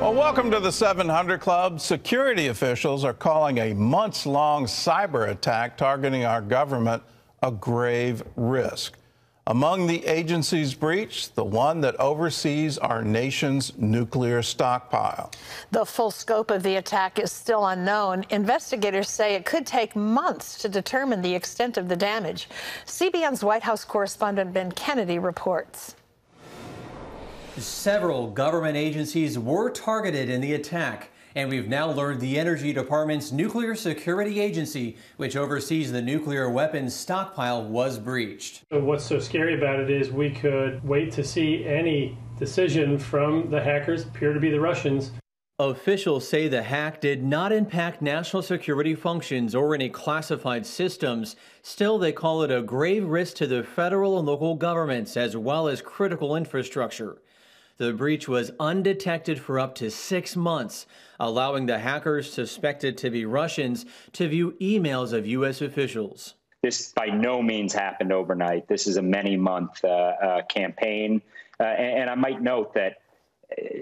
Well, welcome to the 700 Club. Security officials are calling a months-long cyber attack targeting our government a grave risk. Among the agencies breached, the one that oversees our nation's nuclear stockpile. The full scope of the attack is still unknown. Investigators say it could take months to determine the extent of the damage. CBN's White House correspondent Ben Kennedy reports. Several government agencies were targeted in the attack, and we've now learned the Energy Department's Nuclear Security Agency, which oversees the nuclear weapons stockpile, was breached. What's so scary about it is we could wait to see any decision from the hackers, appear to be the Russians. Officials say the hack did not impact national security functions or any classified systems. Still, they call it a grave risk to the federal and local governments as well as critical infrastructure. The breach was undetected for up to 6 months, allowing the hackers suspected to be Russians to view emails of U.S. officials. This by no means happened overnight. This is a many-month campaign. And I might note that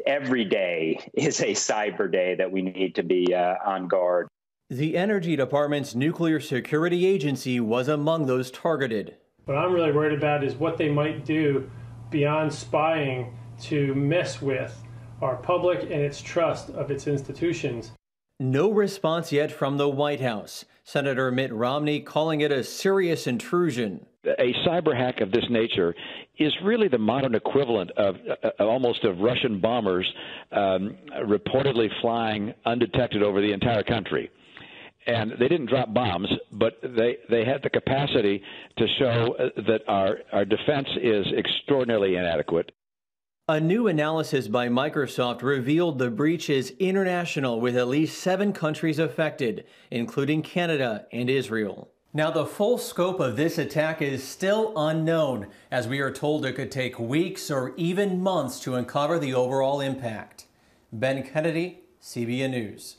every day is a cyber day that we need to be on guard. The Energy Department's Nuclear Security Agency was among those targeted. What I'm really worried about is what they might do beyond spying to mess with our public and its trust of its institutions. No response yet from the White House. Senator Mitt Romney calling it a serious intrusion. A cyber hack of this nature is really the modern equivalent of almost of Russian bombers reportedly flying undetected over the entire country. And they didn't drop bombs, but they had the capacity to show that our defense is extraordinarily inadequate. A new analysis by Microsoft revealed the breach is international, with at least 7 countries affected, including Canada and Israel. Now, the full scope of this attack is still unknown, as we are told it could take weeks or even months to uncover the overall impact. Ben Kennedy, CBN News.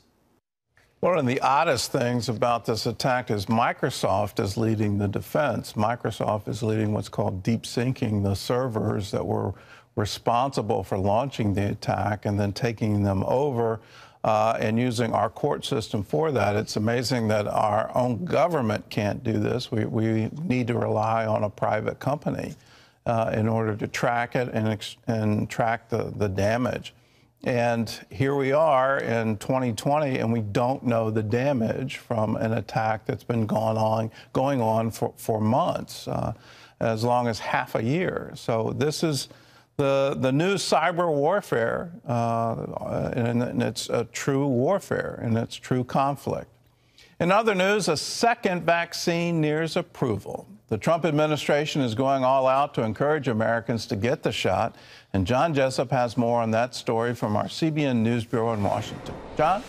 One of the oddest things about this attack is Microsoft is leading the defense. Microsoft is leading what's called deep syncing the servers that were responsible for launching the attack and then taking them over and using our court system for that. It's amazing that our own government can't do this. We need to rely on a private company in order to track it and track the damage. And here we are in 2020, and we don't know the damage from an attack that's been going on for months, as long as half a year. So this is the new cyber warfare, and it's a true warfare, and it's true conflict. In other news, a second vaccine nears approval. The Trump administration is going all out to encourage Americans to get the shot, and John Jessup has more on that story from our CBN News Bureau in Washington. John?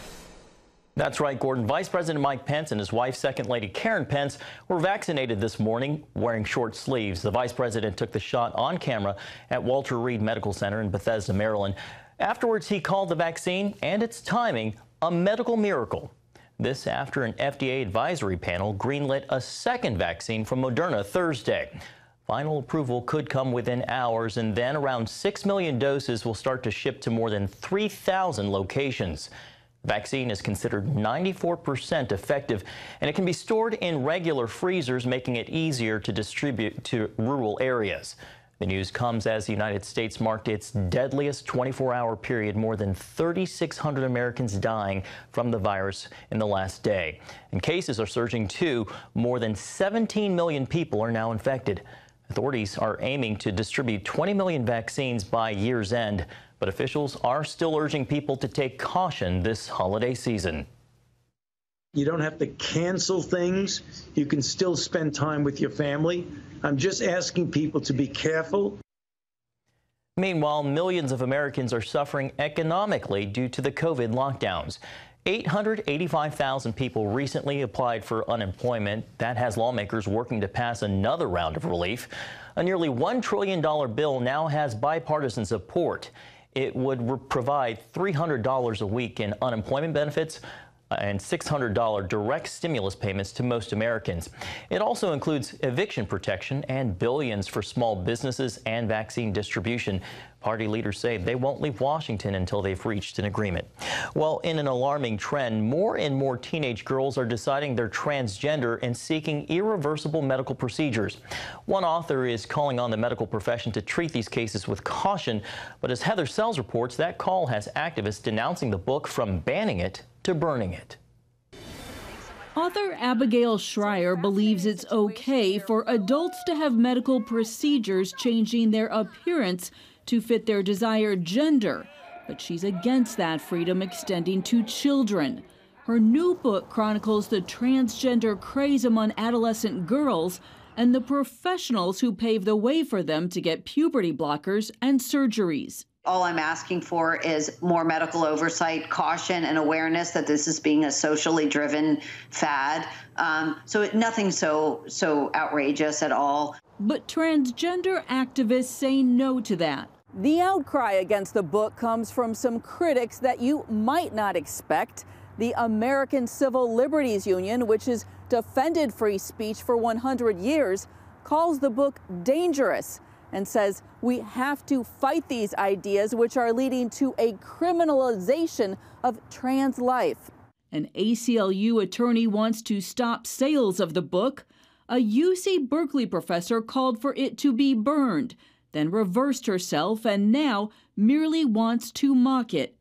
That's right, Gordon. Vice President Mike Pence and his wife, Second Lady Karen Pence, were vaccinated this morning wearing short sleeves. The vice president took the shot on camera at Walter Reed Medical Center in Bethesda, Maryland. Afterwards, he called the vaccine and its timing a medical miracle. This after an FDA advisory panel greenlit a second vaccine from Moderna Thursday. Final approval could come within hours, and then around 6 million doses will start to ship to more than 3,000 locations. The vaccine is considered 94% effective, and it can be stored in regular freezers, making it easier to distribute to rural areas. The news comes as the United States marked its deadliest 24-hour period, more than 3,600 Americans dying from the virus in the last day. And cases are surging too. More than 17 million people are now infected. Authorities are aiming to distribute 20 million vaccines by year's end, but officials are still urging people to take caution this holiday season. You don't have to cancel things. You can still spend time with your family. I'm just asking people to be careful. Meanwhile, millions of Americans are suffering economically due to the COVID lockdowns. 885,000 people recently applied for unemployment. That has lawmakers working to pass another round of relief. A nearly $1 trillion bill now has bipartisan support. It would provide $300 a week in unemployment benefits, and $600 direct stimulus payments to most Americans. It also includes eviction protection and billions for small businesses and vaccine distribution. Party leaders say they won't leave Washington until they've reached an agreement. Well, in an alarming trend, more and more teenage girls are deciding they're transgender and seeking irreversible medical procedures. One author is calling on the medical profession to treat these cases with caution, but as Heather Sells reports, that call has activists denouncing the book from banning it to burning it. Author Abigail Schreier believes it's okay for adults to have medical procedures changing their appearance to fit their desired gender, but she's against that freedom extending to children. Her new book chronicles the transgender craze among adolescent girls and the professionals who pave the way for them to get puberty blockers and surgeries. All I'm asking for is more medical oversight, caution, and awareness that this is being a socially driven fad. So nothing so outrageous at all. But transgender activists say no to that. The outcry against the book comes from some critics that you might not expect. The American Civil Liberties Union, which has defended free speech for 100 years, calls the book dangerous and says we have to fight these ideas which are leading to a criminalization of trans life. An ACLU attorney wants to stop sales of the book. A UC Berkeley professor called for it to be burned, then reversed herself and now merely wants to mock it.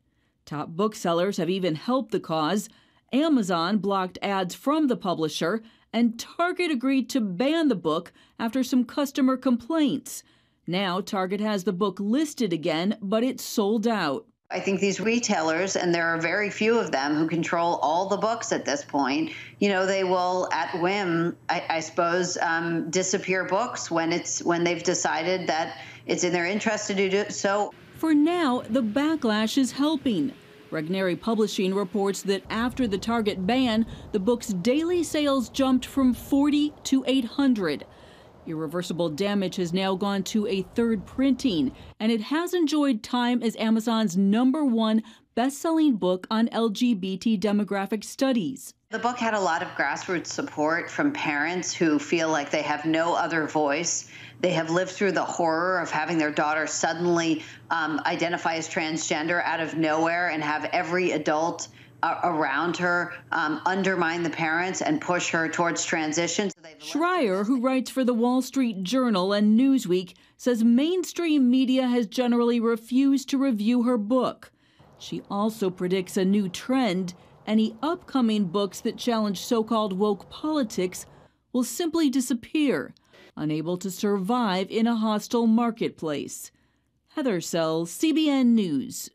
Top booksellers have even helped the cause. Amazon blocked ads from the publisher, and Target agreed to ban the book after some customer complaints. Now Target has the book listed again, but it's sold out. I think these retailers, and there are very few of them who control all the books at this point, they will at whim, I suppose, disappear books when they've decided that it's in their interest to do so. For now, the backlash is helping. Regnery Publishing reports that after the Target ban, the book's daily sales jumped from 40 to 800. Irreversible Damage has now gone to a third printing, and it has enjoyed time as Amazon's #1 best-selling book on LGBT demographic studies. The book had a lot of grassroots support from parents who feel like they have no other voice. They have lived through the horror of having their daughter suddenly identify as transgender out of nowhere and have every adult around her undermine the parents and push her towards transition. Schreier, who writes for the Wall Street Journal and Newsweek, says mainstream media has generally refused to review her book. She also predicts a new trend. Any upcoming books that challenge so-called woke politics will simply disappear, unable to survive in a hostile marketplace. Heather Sells, CBN News.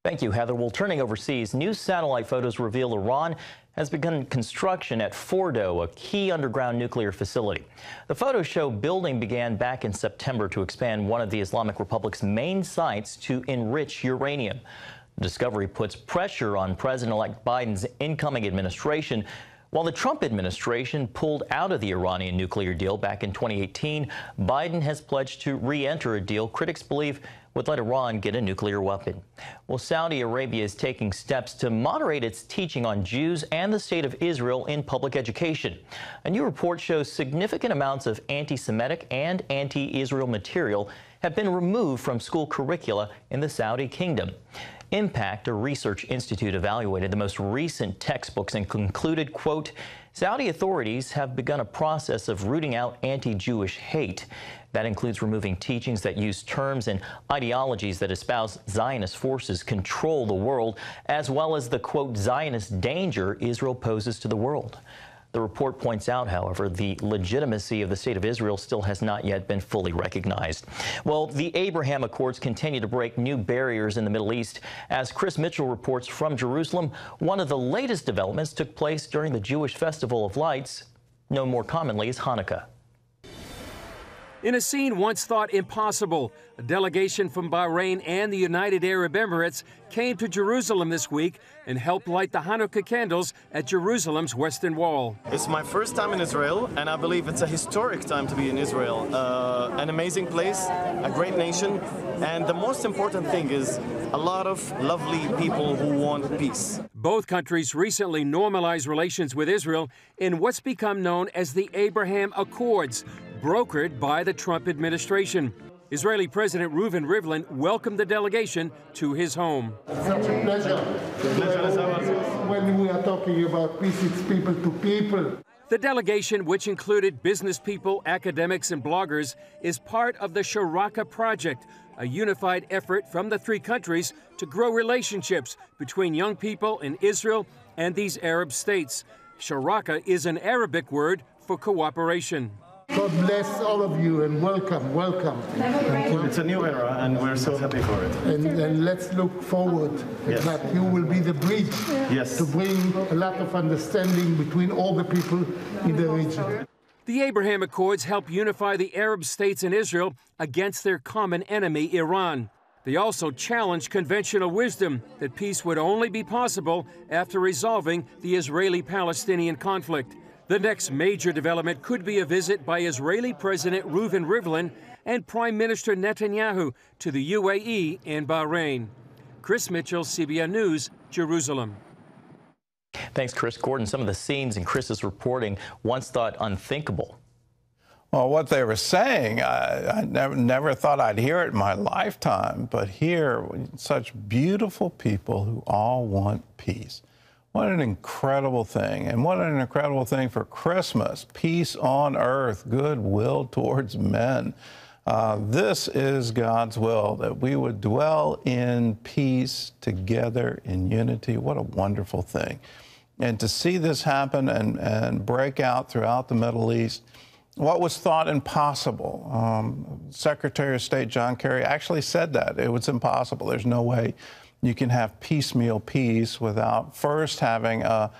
Thank you, Heather. Well, turning overseas, new satellite photos reveal Iran has begun construction at Fordo, a key underground nuclear facility. The photos show building began back in September to expand one of the Islamic Republic's main sites to enrich uranium. The discovery puts pressure on President-elect Biden's incoming administration. While the Trump administration pulled out of the Iranian nuclear deal back in 2018, Biden has pledged to re-enter a deal critics believe would let Iran get a nuclear weapon. Well, Saudi Arabia is taking steps to moderate its teaching on Jews and the state of Israel in public education. A new report shows significant amounts of anti-Semitic and anti-Israel material have been removed from school curricula in the Saudi kingdom. Impact, a research institute, evaluated the most recent textbooks and concluded, quote, Saudi authorities have begun a process of rooting out anti-Jewish hate. That includes removing teachings that use terms and ideologies that espouse Zionist forces control the world, as well as the, quote, Zionist danger Israel poses to the world. The report points out, however, the legitimacy of the state of Israel still has not yet been fully recognized. Well, the Abraham Accords continue to break new barriers in the Middle East. As Chris Mitchell reports from Jerusalem, one of the latest developments took place during the Jewish Festival of Lights, known more commonly as Hanukkah. In a scene once thought impossible, a delegation from Bahrain and the United Arab Emirates came to Jerusalem this week and helped light the Hanukkah candles at Jerusalem's Western Wall. It's my first time in Israel, and I believe it's a historic time to be in Israel. An amazing place, a great nation, and the most important thing is a lot of lovely people who want peace. Both countries recently normalized relations with Israel in what's become known as the Abraham Accords, brokered by the Trump administration. Israeli President Reuven Rivlin welcomed the delegation to his home. Such a pleasure. When we are talking about peace, it's people to people. The delegation, which included business people, academics, and bloggers, is part of the Sharaka Project, a unified effort from the three countries to grow relationships between young people in Israel and these Arab states. Sharaka is an Arabic word for cooperation. God bless all of you and welcome, welcome. Thank you. It's a new era and we're so happy for it. And let's look forward that you will be the bridge to bring a lot of understanding between all the people in the region. The Abraham Accords help unify the Arab states and Israel against their common enemy, Iran. They also challenge conventional wisdom that peace would only be possible after resolving the Israeli-Palestinian conflict. The next major development could be a visit by Israeli President Reuven Rivlin and Prime Minister Netanyahu to the UAE and Bahrain. Chris Mitchell, CBN News, Jerusalem. Thanks, Chris. Gordon, some of the scenes in Chris's reporting once thought unthinkable. Well, what they were saying, I never thought I'd hear it in my lifetime, but here, such beautiful people who all want peace. What an incredible thing, and what an incredible thing for Christmas. Peace on earth, goodwill towards men. This is God's will, that we would dwell in peace together in unity. What a wonderful thing. And to see this happen and break out throughout the Middle East, what was thought impossible. Secretary of State John Kerry actually said that. It was impossible. There's no way you can have piecemeal peace without first having a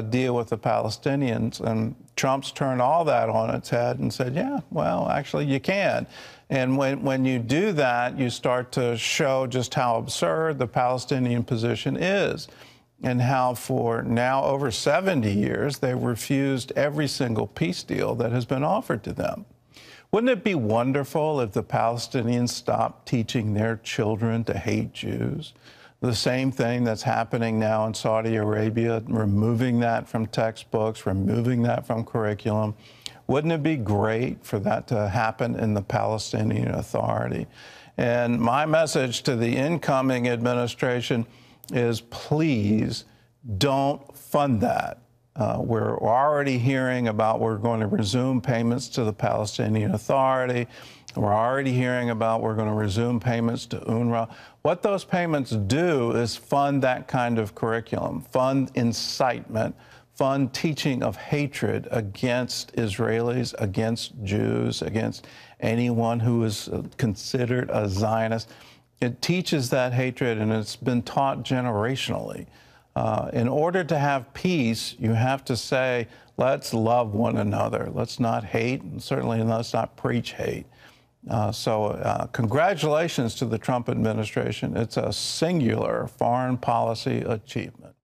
deal with the Palestinians. And Trump's turned all that on its head and said, yeah, well, actually you can. And when you do that, you start to show just how absurd the Palestinian position is and how for now over 70 years they've refused every single peace deal that has been offered to them. Wouldn't it be wonderful if the Palestinians stopped teaching their children to hate Jews? The same thing that's happening now in Saudi Arabia, removing that from textbooks, removing that from curriculum. Wouldn't it be great for that to happen in the Palestinian Authority? And my message to the incoming administration is please don't fund that. We're already hearing about we're going to resume payments to the Palestinian Authority. We're already hearing about we're going to resume payments to UNRWA. What those payments do is fund that kind of curriculum, fund incitement, fund teaching of hatred against Israelis, against Jews, against anyone who is considered a Zionist. It teaches that hatred, and it's been taught generationally. In order to have peace, you have to say, let's love one another. Let's not hate, and certainly let's not preach hate. So congratulations to the Trump administration. It's a singular foreign policy achievement.